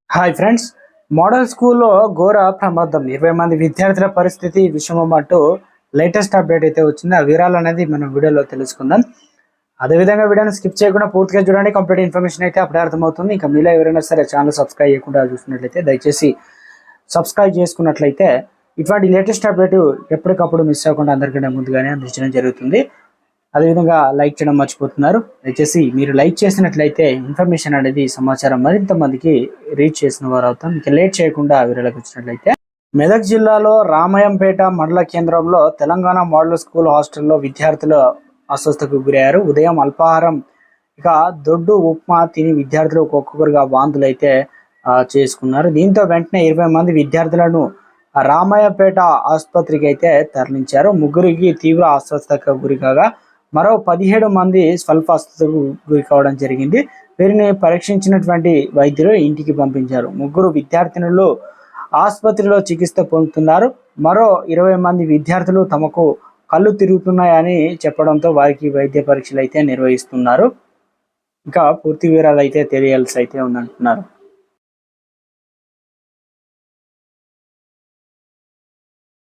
Hi friends, model స్కూల్లో ఘోర ప్రమాదం 20 మంది విద్యార్థుల పరిస్థితి విషమం అంటూ లేటెస్ట్ అప్డేట్ అయితే వచ్చింది. ఆ వివరాలు అనేది మనం వీడియోలో తెలుసుకుందాం. అదేవిధంగా వీడియోని స్కిప్ చేయకుండా పూర్తిగా చూడండి. కంప్లీట్ ఇన్ఫర్మేషన్ అయితే అప్పుడే అర్థమవుతుంది. ఇంకా మీలో ఎవరైనా సరే ఛానల్ సబ్స్క్రైబ్ చేయకుండా చూసినట్లయితే దయచేసి సబ్స్క్రైబ్ చేసుకున్నట్లయితే ఇటువంటి లేటెస్ట్ అప్డేట్ ఎప్పటికప్పుడు మిస్ అవ్వకుండా అందరికంటే ముందుగానే అందించడం జరుగుతుంది. అదేవిధంగా లైక్ చేయడం మర్చిపోతున్నారు. దయచేసి మీరు లైక్ చేసినట్లయితే ఇన్ఫర్మేషన్ అనేది సమాచారం మరింత మందికి రీచ్ చేసిన వారు అవుతాం. ఇక లేట్ చేయకుండా వీడియోలోకి వచ్చినట్లయితే మెదక్ జిల్లాలో రామయంపేట మండల కేంద్రంలో తెలంగాణ మోడల్ స్కూల్ హాస్టల్లో విద్యార్థులు అస్వస్థతకు గురయ్యారు. ఉదయం అల్పాహారం ఇక దొడ్డు ఉప్మా తిని విద్యార్థులు ఒక్కొక్కరుగా వాంతులు అయితే చేసుకున్నారు. దీంతో వెంటనే 20 మంది విద్యార్థులను రామయ్యపేట ఆసుపత్రికి అయితే తరలించారు. ముగ్గురికి తీవ్ర అస్వస్థతకు గురి కాగా మరో 17 మంది స్వల్ప అస్వస్థతకు గురి కావడం జరిగింది. వీరిని పరీక్షించినటువంటి వైద్యులు ఇంటికి పంపించారు. ముగ్గురు విద్యార్థినులు ఆసుపత్రిలో చికిత్స పొందుతున్నారు. మరో 20 మంది విద్యార్థులు తమకు కళ్ళు తిరుగుతున్నాయని చెప్పడంతో వారికి వైద్య పరీక్షలు అయితే నిర్వహిస్తున్నారు. ఇంకా పూర్తి వివరాలు అయితే తెలియాల్సి అయితే ఉందంటున్నారు.